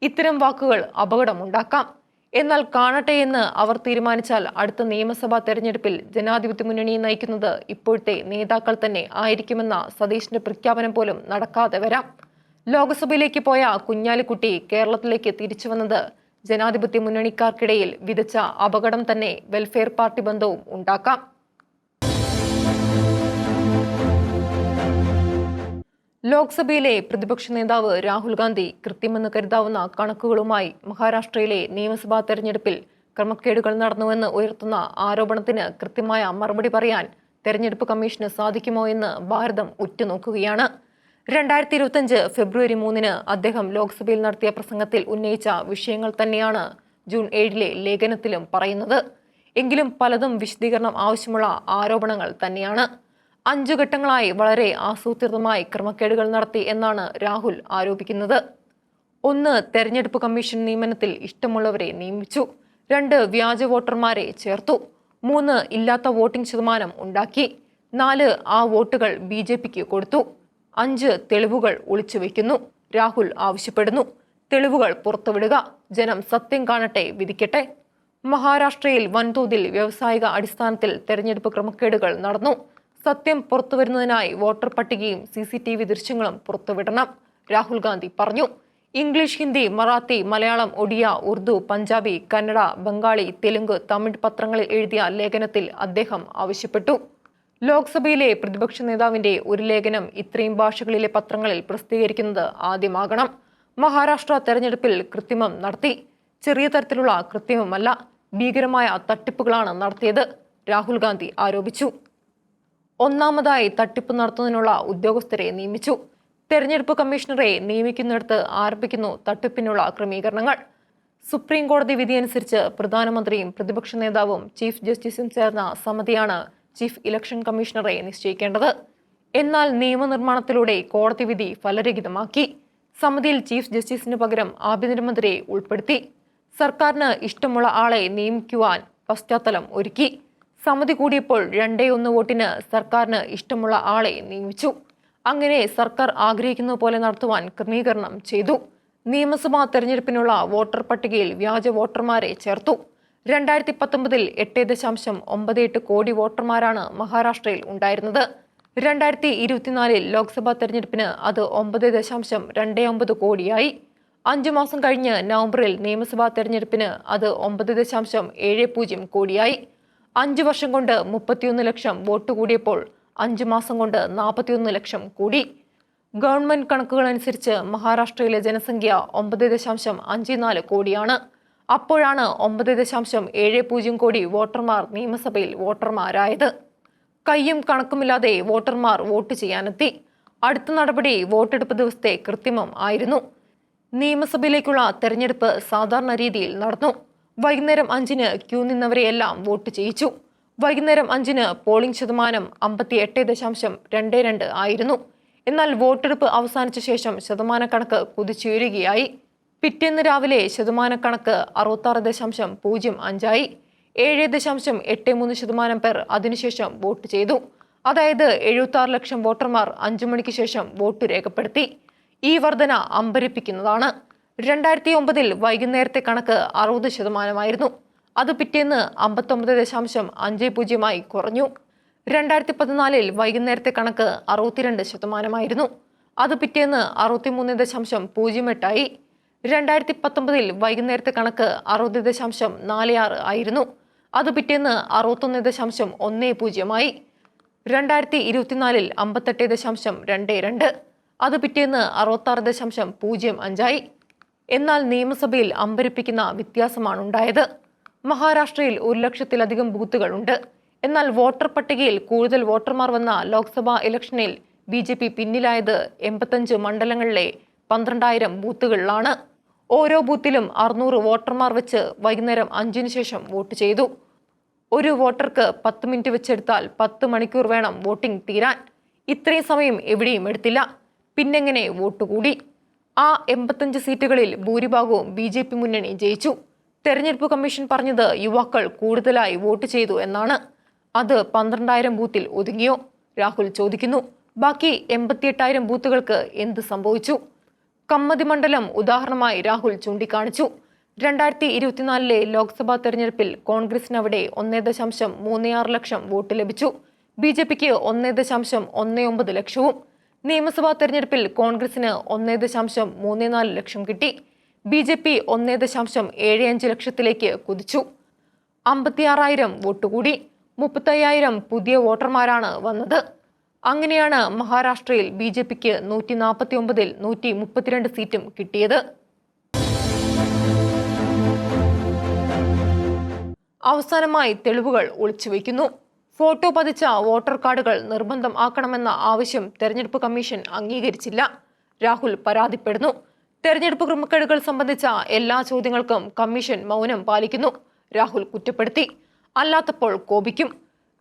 ഇത്തരം വാക്കുകൾ അപകടമുണ്ടാക്കാം. എന്നാൽ കാണട്ടെ എന്ന് അവർ തീരുമാനിച്ചാൽ അടുത്ത നിയമസഭാ തെരഞ്ഞെടുപ്പിൽ ജനാധിപത്യ മുന്നണിയെ നയിക്കുന്നത് ഇപ്പോഴത്തെ നേതാക്കൾ തന്നെ ആയിരിക്കുമെന്ന സതീശിന്റെ പ്രഖ്യാപനം പോലും നടക്കാതെ വരാം. ലോക്സഭയിലേക്ക് പോയ കുഞ്ഞാലിക്കുട്ടി കേരളത്തിലേക്ക് തിരിച്ചു വന്നത് ജനാധിപത്യ മുന്നണിക്കാർക്കിടയിൽ വിതച്ച അപകടം തന്നെ വെൽഫെയർ പാർട്ടി ബന്ധവും ഉണ്ടാക്കാം. ലോക്സഭയിലെ പ്രതിപക്ഷ നേതാവ് രാഹുൽ ഗാന്ധി കൃത്യമെന്ന് കരുതാവുന്ന കണക്കുകളുമായി മഹാരാഷ്ട്രയിലെ നിയമസഭാ തെരഞ്ഞെടുപ്പിൽ ക്രമക്കേടുകൾ നടന്നുവെന്ന് ഉയർത്തുന്ന ആരോപണത്തിന് കൃത്യമായ മറുപടി പറയാൻ തെരഞ്ഞെടുപ്പ് കമ്മീഷന് സാധിക്കുമോ എന്ന് ഭാരതം ഉറ്റുനോക്കുകയാണ്. 2025 ഫെബ്രുവരി 3 അദ്ദേഹം ലോക്സഭയിൽ നടത്തിയ പ്രസംഗത്തിൽ ഉന്നയിച്ച വിഷയങ്ങൾ തന്നെയാണ് ജൂൺ 7 ലേഖനത്തിലും പറയുന്നത്. എങ്കിലും പലതും വിശദീകരണം ആവശ്യമുള്ള ആരോപണങ്ങൾ തന്നെയാണ്. 5 ഘട്ടങ്ങളായി വളരെ ആസൂത്രിതമായി ക്രമക്കേടുകൾ നടത്തി എന്നാണ് രാഹുൽ ആരോപിക്കുന്നത്. 1. തെരഞ്ഞെടുപ്പ് കമ്മീഷൻ നിയമനത്തിൽ ഇഷ്ടമുള്ളവരെ നിയമിച്ചു. 2. വ്യാജ വോട്ടർമാരെ ചേർത്തു. 3. ഇല്ലാത്ത വോട്ടിംഗ് ശതമാനം ഉണ്ടാക്കി. 4. ആ വോട്ടുകൾ BJPക്ക് കൊടുത്തു. 5. തെളിവുകൾ ഒളിച്ചുവെക്കുന്നു. രാഹുൽ ആവശ്യപ്പെടുന്നു, തെളിവുകൾ പുറത്തുവിടുക, ജനം സത്യം കാണട്ടെ, വിധിക്കട്ടെ. മഹാരാഷ്ട്രയിൽ വൻതോതിൽ വ്യാവസായിക അടിസ്ഥാനത്തിൽ തെരഞ്ഞെടുപ്പ് ക്രമക്കേടുകൾ നടന്നു. സത്യം പുറത്തുവരുന്നതിനായി വോട്ടർ പട്ടികയും CCTV ദൃശ്യങ്ങളും പുറത്തുവിടണം, രാഹുൽ ഗാന്ധി പറഞ്ഞു. ഇംഗ്ലീഷ്, ഹിന്ദി, മറാത്തി, മലയാളം, ഒഡിയ, ഉറുദു, പഞ്ചാബി, കന്നഡ, ബംഗാളി, തെലുങ്ക്, തമിഴ് പത്രങ്ങളിൽ എഴുതിയ ലേഖനത്തിൽ അദ്ദേഹം ആവശ്യപ്പെട്ടു. ലോക്സഭയിലെ പ്രതിപക്ഷ നേതാവിന്റെ ഒരു ലേഖനം ഇത്രയും ഭാഷകളിലെ പത്രങ്ങളിൽ പ്രസിദ്ധീകരിക്കുന്നത് ആദ്യമാകണം. മഹാരാഷ്ട്ര തെരഞ്ഞെടുപ്പിൽ കൃത്രിമം നടത്തി. ചെറിയ തരത്തിലുള്ള കൃത്രിമമല്ല, ഭീകരമായ തട്ടിപ്പുകളാണ് നടത്തിയത്, രാഹുൽ ഗാന്ധി ആരോപിച്ചു. ഒന്നാമതായി തട്ടിപ്പ് നടത്തുന്നതിനുള്ള ഉദ്യോഗസ്ഥരെ നിയമിച്ചു. തെരഞ്ഞെടുപ്പ് കമ്മീഷണറെ നിയമിക്കുന്നിടത്ത് ആരംഭിക്കുന്നു തട്ടിപ്പിനുള്ള ക്രമീകരണങ്ങൾ. സുപ്രീം കോടതി വിധിയനുസരിച്ച് പ്രധാനമന്ത്രിയും പ്രതിപക്ഷ നേതാവും ചീഫ് ജസ്റ്റിസും ചേർന്ന സമിതിയാണ് ചീഫ് ഇലക്ഷൻ കമ്മീഷണറെ നിശ്ചയിക്കേണ്ടത്. എന്നാൽ നിയമനിർമ്മാണത്തിലൂടെ കോടതി വിധി ഫലരഹിതമാക്കി. സമിതിയിൽ ചീഫ് ജസ്റ്റിസിന് പകരം ആഭ്യന്തരമന്ത്രിയെ ഉൾപ്പെടുത്തി. സർക്കാരിന് ഇഷ്ടമുള്ള ആളെ നിയമിക്കുവാൻ പശ്ചാത്തലം ഒരുക്കി. സമിതി കൂടിയപ്പോൾ 2-1 വോട്ടിന് സർക്കാരിന് ഇഷ്ടമുള്ള ആളെ നിയമിച്ചു. അങ്ങനെ സർക്കാർ ആഗ്രഹിക്കുന്ന പോലെ നടത്തുവാൻ ക്രമീകരണം ചെയ്തു. നിയമസഭാ തെരഞ്ഞെടുപ്പിനുള്ള വോട്ടർ പട്ടികയിൽ വ്യാജ വോട്ടർമാരെ ചേർത്തു. 2019 8.98 കോടി വോട്ടർമാരാണ് മഹാരാഷ്ട്രയിൽ ഉണ്ടായിരുന്നത്. 2024 ലോക്സഭാ തെരഞ്ഞെടുപ്പിന് അത് 9.29 കോടിയായി. 5 മാസം കഴിഞ്ഞ് നവംബറിൽ നിയമസഭാ തെരഞ്ഞെടുപ്പിന് അത് 9.70 കോടിയായി. 5 വർഷം കൊണ്ട് 31 ലക്ഷം വോട്ട് കൂടിയപ്പോൾ 5 മാസം കൊണ്ട് 41 ലക്ഷം കൂടി. ഗവൺമെന്റ് കണക്കുകൾ അനുസരിച്ച് മഹാരാഷ്ട്രയിലെ ജനസംഖ്യ 9.54 കോടിയാണ്. അപ്പോഴാണ് 9.70 കോടി വോട്ടർമാർ നിയമസഭയിൽ വോട്ടർമാരായത്. കയ്യും കണക്കുമില്ലാതെ വോട്ടർമാർ വോട്ട് ചെയ്യാനെത്തി. അടുത്ത നടപടി വോട്ടെടുപ്പ് ദിവസത്തെ കൃത്രിമം ആയിരുന്നു. നിയമസഭയിലേക്കുള്ള തെരഞ്ഞെടുപ്പ് സാധാരണ രീതിയിൽ നടന്നു. വൈകുന്നേരം 5-ന് ക്യൂ നിന്നവരെയെല്ലാം വോട്ട് ചെയ്യിച്ചു. വൈകുന്നേരം 5-ന് പോളിംഗ് ശതമാനം 58.22 ആയിരുന്നു. എന്നാൽ വോട്ടെടുപ്പ് അവസാനിച്ച ശേഷം ശതമാനക്കണക്ക് കുതിച്ചുയരുകയായി. പിറ്റേന്ന് രാവിലെ ശതമാനക്കണക്ക് 66.05 ആയി. 7.83% പേർ അതിനുശേഷം വോട്ട് ചെയ്തു. അതായത് 76 ലക്ഷം വോട്ടർമാർ 5 മണിക്ക് ശേഷം വോട്ട് രേഖപ്പെടുത്തി. ഈ വർധന അമ്പരപ്പിക്കുന്നതാണ്. 2009 വൈകുന്നേരത്തെ കണക്ക് 60% അത് പിറ്റേന്ന് 59.50 കുറഞ്ഞു. 2014 വൈകുന്നേരത്തെ കണക്ക് 62% അത് പിറ്റേന്ന് 63.08 ആയി. 2019 വൈകുന്നേരത്തെ കണക്ക് 60.46 ആയിരുന്നു. അത് പിറ്റേന്ന് 61.10 ആയി. 2024 58.22 അത് പിറ്റേന്ന് 66.05 ആയി. എന്നാൽ നിയമസഭയിൽ അമ്പരപ്പിക്കുന്ന വ്യത്യാസമാണ് ഉണ്ടായത്. മഹാരാഷ്ട്രയിൽ 1 ലക്ഷത്തിലധികം ബൂത്തുകളുണ്ട്. എന്നാൽ വോട്ടർ പട്ടികയിൽ കൂടുതൽ വോട്ടർമാർ വന്ന ലോക്സഭാ ഇലക്ഷനിൽ BJP പിന്നിലായത് 85 മണ്ഡലങ്ങളിലെ 12,000 ബൂത്തുകളിലാണ്. ഓരോ ബൂത്തിലും 600 വോട്ടർമാർ വെച്ച് വൈകുന്നേരം 5-ന് ശേഷം വോട്ട് ചെയ്തു. ഒരു വോട്ടർക്ക് 10 മിനിറ്റ് വെച്ചെടുത്താൽ 10 മണിക്കൂർ വേണം വോട്ടിംഗ് തീരാൻ. ഇത്രയും സമയം എവിടെയും എടുത്തില്ല. പിന്നെങ്ങനെ വോട്ട് കൂടി? ആ 85 സീറ്റുകളിൽ ഭൂരിഭാഗവും BJP മുന്നണി ജയിച്ചു. തെരഞ്ഞെടുപ്പ് കമ്മീഷൻ പറഞ്ഞത് യുവാക്കൾ കൂടുതലായി വോട്ട് ചെയ്തു എന്നാണ്. അത് 12,000 ബൂത്തിൽ ഒതുങ്ങിയോ? രാഹുൽ ചോദിക്കുന്നു. ബാക്കി 88,000 ബൂത്തുകൾക്ക് എന്ത് സംഭവിച്ചു? കമ്മതി മണ്ഡലം ഉദാഹരണമായി രാഹുൽ ചൂണ്ടിക്കാണിച്ചു. 2024 ലോക്സഭാ തെരഞ്ഞെടുപ്പിൽ കോൺഗ്രസിന് അവിടെ 1.36 ലക്ഷം വോട്ട് ലഭിച്ചു. BJPക്ക് 1.19 ലക്ഷവും. നിയമസഭാ തെരഞ്ഞെടുപ്പിൽ കോൺഗ്രസിന് 1.34 ലക്ഷം കിട്ടി. BJP 1.75 ലക്ഷത്തിലേക്ക് കുതിച്ചു. 56,000 വോട്ട് കൂടി. 35,000 പുതിയ വോട്ടർമാരാണ് വന്നത്. അങ്ങനെയാണ് മഹാരാഷ്ട്രയിൽ BJPക്ക് 149-ൽ 132 സീറ്റും കിട്ടിയത്. അവസാനമായി തെളിവുകൾ ഒളിച്ചുവെക്കുന്നു. ഫോട്ടോ പതിച്ച വോട്ടർ കാർഡുകൾ നിർബന്ധം ആക്കണമെന്ന ആവശ്യം തെരഞ്ഞെടുപ്പ് കമ്മീഷൻ അംഗീകരിച്ചില്ല. രാഹുൽ പരാതിപ്പെടുന്നു. തെരഞ്ഞെടുപ്പ് ക്രമക്കേടുകൾ സംബന്ധിച്ച എല്ലാ ചോദ്യങ്ങൾക്കും കമ്മീഷൻ മൗനം പാലിക്കുന്നു. രാഹുൽ കുറ്റപ്പെടുത്തി. അല്ലാത്തപ്പോൾ കോപിക്കും.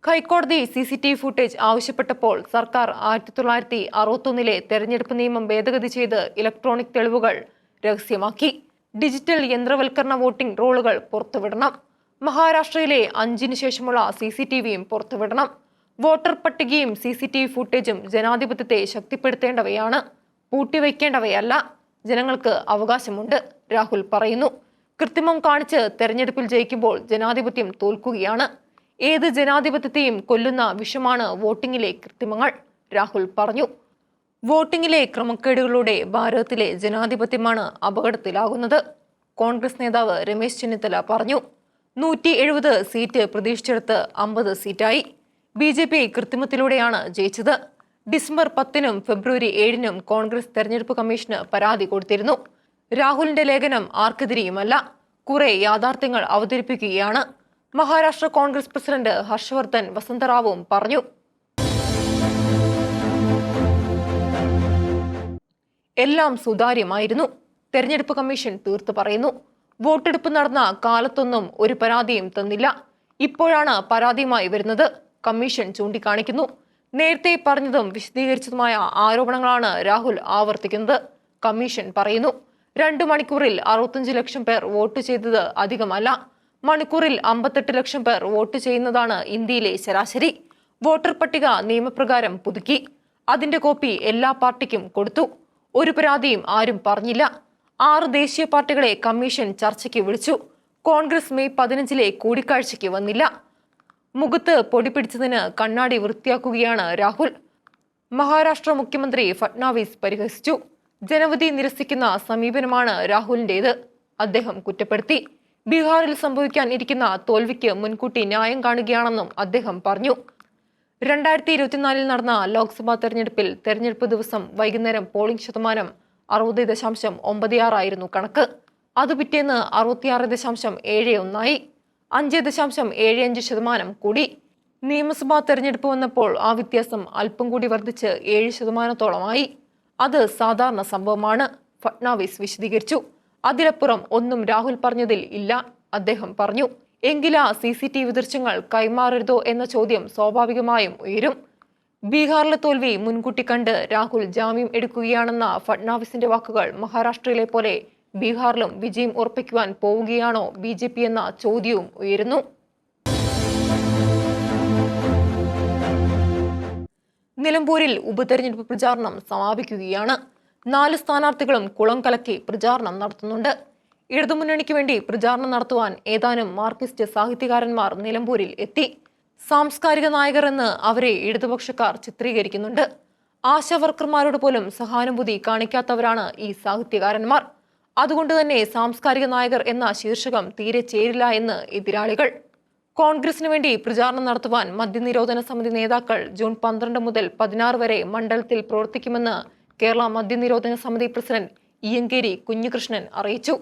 ഹൈക്കോടതി CCTV ഫുട്ടേജ് ആവശ്യപ്പെട്ടപ്പോൾ സർക്കാർ 1961 തെരഞ്ഞെടുപ്പ് നിയമം ഭേദഗതി ചെയ്ത് ഇലക്ട്രോണിക് തെളിവുകൾ രഹസ്യമാക്കി. ഡിജിറ്റൽ യന്ത്രവൽക്കരണ വോട്ടിംഗ് റോളുകൾ പുറത്തുവിടണം. മഹാരാഷ്ട്രയിലെ 5-ന് ശേഷമുള്ള CCTVയും പുറത്തുവിടണം. വോട്ടർ പട്ടികയും CCTV ഫുട്ടേജും ജനാധിപത്യത്തെ ശക്തിപ്പെടുത്തേണ്ടവയാണ്, പൂട്ടിവെക്കേണ്ടവയല്ല. ജനങ്ങൾക്ക് അവകാശമുണ്ട്, രാഹുൽ പറയുന്നു. കൃത്രിമം കാണിച്ച് തെരഞ്ഞെടുപ്പിൽ ജയിക്കുമ്പോൾ ജനാധിപത്യം തോൽക്കുകയാണ്. ഏത് ജനാധിപത്യത്തെയും കൊല്ലുന്ന വിഷമാണ് വോട്ടിംഗിലെ കൃത്രിമങ്ങൾ, രാഹുൽ പറഞ്ഞു. വോട്ടിംഗിലെ ക്രമക്കേടുകളുടെ ഭാരതത്തിലെ ജനാധിപത്യമാണ് അപകടത്തിലാകുന്നത്. കോൺഗ്രസ് നേതാവ് രമേശ് ചെന്നിത്തല പറഞ്ഞു. 170 സീറ്റ് പ്രതീക്ഷിച്ചെടുത്ത് 50 സീറ്റായി. BJP കൃത്രിമത്തിലൂടെയാണ് ജയിച്ചത്. ഡിസംബർ 10-നും ഫെബ്രുവരി 7-നും കോൺഗ്രസ് തെരഞ്ഞെടുപ്പ് കമ്മീഷന് പരാതി കൊടുത്തിരുന്നു. രാഹുലിന്റെ ലേഖനം ആർക്കെതിരെയുമല്ല, കുറെ യാഥാർത്ഥ്യങ്ങൾ അവതരിപ്പിക്കുകയാണ്. മഹാരാഷ്ട്ര കോൺഗ്രസ് പ്രസിഡന്റ് ഹർഷവർദ്ധൻ വസന്തറാവും പറഞ്ഞു. എല്ലാം സുതാര്യമായിരുന്നു, തെരഞ്ഞെടുപ്പ് കമ്മീഷൻ തീർത്തു പറയുന്നു. വോട്ടെടുപ്പ് നടന്ന കാലത്തൊന്നും ഒരു പരാതിയും തന്നില്ല. ഇപ്പോഴാണ് പരാതിയുമായി വരുന്നത്, കമ്മീഷൻ ചൂണ്ടിക്കാണിക്കുന്നു. നേരത്തെ പറഞ്ഞതും വിശദീകരിച്ചതുമായ ആരോപണങ്ങളാണ് രാഹുൽ ആവർത്തിക്കുന്നത്. കമ്മീഷൻ പറയുന്നു. 2 മണിക്കൂറിൽ 65 ലക്ഷം പേർ വോട്ട് ചെയ്തത് അധികമല്ല. മണിക്കൂറിൽ 58 ലക്ഷം പേർ വോട്ട് ചെയ്യുന്നതാണ് ഇന്ത്യയിലെ ശരാശരി. വോട്ടർ പട്ടിക നിയമപ്രകാരം പുതുക്കി. അതിന്റെ കോപ്പി എല്ലാ പാർട്ടിക്കും കൊടുത്തു. ഒരു പരാതിയും ആരും പറഞ്ഞില്ല. 6 ദേശീയ പാർട്ടികളെ കമ്മീഷൻ ചർച്ചയ്ക്ക് വിളിച്ചു. കോൺഗ്രസ് മെയ് 15-ലെ കൂടിക്കാഴ്ചയ്ക്ക് വന്നില്ല. മുഖത്ത് പൊടി പിടിച്ചതിന് കണ്ണാടി വൃത്തിയാക്കുകയാണ് രാഹുൽ. മഹാരാഷ്ട്ര മുഖ്യമന്ത്രി ഫട്നാവിസ് പരിഹസിച്ചു. ജനവിധി നിരസിക്കുന്ന സമീപനമാണ് രാഹുലിന്റേത്, അദ്ദേഹം കുറ്റപ്പെടുത്തി. ബീഹാറിൽ സംഭവിക്കാൻ ഇരിക്കുന്ന തോൽവിക്ക് മുൻകൂട്ടി ന്യായം കാണുകയാണെന്നും അദ്ദേഹം പറഞ്ഞു. 2024 നടന്ന ലോക്സഭാ തെരഞ്ഞെടുപ്പിൽ തെരഞ്ഞെടുപ്പ് ദിവസം വൈകുന്നേരം പോളിംഗ് ശതമാനം 60.96 ആയിരുന്നു കണക്ക്. അത് പിറ്റേന്ന് 66.71 5.75% കൂടി. നിയമസഭാ തെരഞ്ഞെടുപ്പ് വന്നപ്പോൾ ആ വ്യത്യാസം അല്പം കൂടി വർദ്ധിച്ച് 7%-ഓളമായി. അത് സാധാരണ സംഭവമാണ്, ഫട്നാവിസ് വിശദീകരിച്ചു. അതിലപ്പുറം ഒന്നും രാഹുൽ പറഞ്ഞതിൽ ഇല്ല, അദ്ദേഹം പറഞ്ഞു. എങ്കിലാ CCTV ദൃശ്യങ്ങൾ കൈമാറരുതോ എന്ന ചോദ്യം സ്വാഭാവികമായും ഉയരും. ബീഹാറിലെ തോൽവി മുൻകൂട്ടി കണ്ട് രാഹുൽ ജാമ്യം എടുക്കുകയാണെന്ന ഫട്നാവിസിന്റെ വാക്കുകൾ മഹാരാഷ്ട്രയിലെ പോലെ ബീഹാറിലും വിജയം ഉറപ്പിക്കുവാൻ പോവുകയാണോ BJP എന്ന ചോദ്യവും ഉയരുന്നു. നിലമ്പൂരിൽ ഉപതെരഞ്ഞെടുപ്പ് പ്രചാരണം സമാപിക്കുകയാണ്. 4 സ്ഥാനാർത്ഥികളും കുളം കലക്കി പ്രചാരണം നടത്തുന്നുണ്ട്. ഇടതുമുന്നണിക്ക് വേണ്ടി പ്രചാരണം നടത്തുവാൻ ഏതാനും മാർക്സിസ്റ്റ് സാഹിത്യകാരന്മാർ നിലമ്പൂരിൽ എത്തി. സാംസ്കാരിക നായകർ എന്ന് അവരെ ഇടതുപക്ഷക്കാർ ചിത്രീകരിക്കുന്നുണ്ട്. ആശാവർക്കർമാരോട് പോലും സഹാനുഭൂതി കാണിക്കാത്തവരാണ് ഈ സാഹിത്യകാരന്മാർ. അതുകൊണ്ട് തന്നെ സാംസ്കാരിക നായകർ എന്ന ശീർഷകം തീരെ ചേരില്ല എന്ന് എതിരാളികൾ. കോൺഗ്രസിന് വേണ്ടി പ്രചാരണം നടത്തുവാൻ മദ്യനിരോധന സമിതി നേതാക്കൾ ജൂൺ 12 മുതൽ 16 വരെ മണ്ഡലത്തിൽ പ്രവർത്തിക്കുമെന്ന് കേരള മദ്യനിരോധന സമിതി പ്രസിഡന്റ് ഇയങ്കേരി കുഞ്ഞികൃഷ്ണൻ അറിയിച്ചു.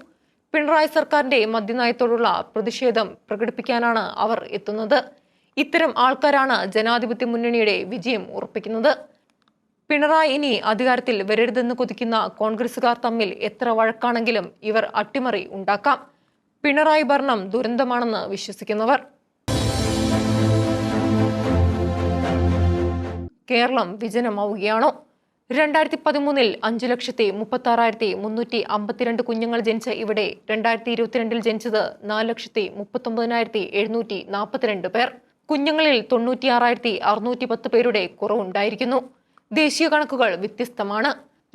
പിണറായി സർക്കാരിന്റെ മദ്യനയത്തോടുള്ള പ്രതിഷേധം പ്രകടിപ്പിക്കാനാണ് അവർ എത്തുന്നത്. ഇത്തരം ആൾക്കാരാണ് ജനാധിപത്യ മുന്നണിയുടെ വിജയം ഉറപ്പിക്കുന്നത്. പിണറായി ഇനി അധികാരത്തിൽ വരരുതെന്ന് കൊതിക്കുന്ന കോൺഗ്രസുകാർ തമ്മിൽ എത്ര വഴക്കാണെങ്കിലും ഇവർ അട്ടിമറി ഉണ്ടാക്കാം. പിണറായി ഭരണം ദുരന്തമാണെന്ന് വിശ്വസിക്കുന്നവർ. കേരളം വിജനമാവുകയാണോ? 2013-ൽ 5,36,352 കുഞ്ഞുങ്ങൾ ജനിച്ച ഇവിടെ 2022-ൽ ജനിച്ചത് 4,39,742 പേർ. കുഞ്ഞുങ്ങളിൽ 96,610 പേരുടെ കുറവുണ്ടായിരിക്കുന്നു. ദേശീയ കണക്കുകൾ വ്യത്യസ്തമാണ്.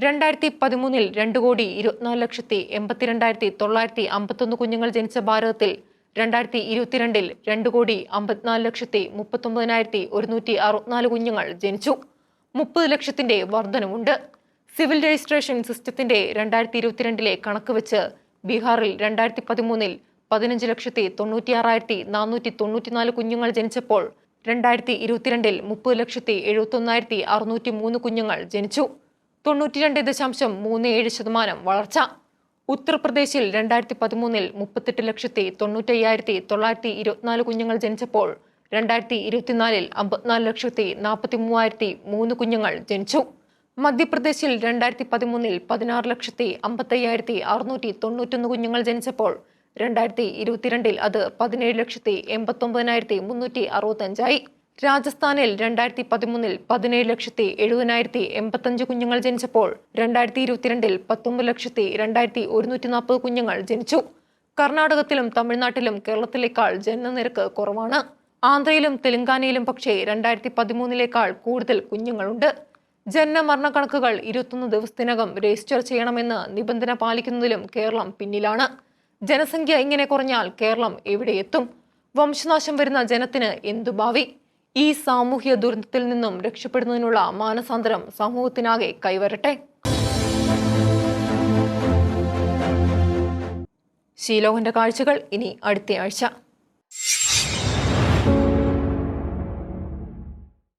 2013 2,24,82,951 കുഞ്ഞുങ്ങൾ ജനിച്ച ഭാരതത്തിൽ 2022 2,54,39,164 കുഞ്ഞുങ്ങൾ ജനിച്ചു. 30 ലക്ഷത്തിന്റെ വർധനവുണ്ട്. സിവിൽ രജിസ്ട്രേഷൻ സിസ്റ്റത്തിന്റെ 2022 കണക്ക് വെച്ച് ബീഹാറിൽ 2013 15,96,494 കുഞ്ഞുങ്ങൾ ജനിച്ചപ്പോൾ 2022 30,71,603 കുഞ്ഞുങ്ങൾ ജനിച്ചു. 92.37% വളർച്ച. ഉത്തർപ്രദേശിൽ 2013 38,95,924 കുഞ്ഞുങ്ങൾ ജനിച്ചപ്പോൾ 2024 54,43,003 കുഞ്ഞുങ്ങൾ ജനിച്ചു. മധ്യപ്രദേശിൽ 2013 16,55,691 കുഞ്ഞുങ്ങൾ ജനിച്ചപ്പോൾ 2022 അത് 17,89,365 രാജസ്ഥാനിൽ 2013 17,70,85 കുഞ്ഞുങ്ങൾ ജനിച്ചപ്പോൾ 2022 19,02,140 കുഞ്ഞുങ്ങൾ ജനിച്ചു. കർണാടകത്തിലും തമിഴ്നാട്ടിലും കേരളത്തിലേക്കാൾ ജനനനിരക്ക് കുറവാണ്. ആന്ധ്രയിലും തെലങ്കാനയിലും പക്ഷേ 2013 കൂടുതൽ കുഞ്ഞുങ്ങളുണ്ട്. ജനന മരണക്കണക്കുകൾ 21 ദിവസത്തിനകം രജിസ്റ്റർ ചെയ്യണമെന്ന് നിബന്ധന പാലിക്കുന്നതിലും കേരളം പിന്നിലാണ്. ജനസംഖ്യ ഇങ്ങനെ കുറഞ്ഞാൽ കേരളം എവിടെയെത്തും? വംശനാശം വരുന്ന ജനത്തിന് എന്തു ഭാവി? ഈ സാമൂഹ്യ ദുരന്തത്തിൽ നിന്നും രക്ഷപ്പെടുന്നതിനുള്ള മാനസാന്തരം സമൂഹത്തിനാകെ കൈവരട്ടെ. ഷീലോകന്റെ കാഴ്ചകൾ ഇനി അടുത്തയാഴ്ച.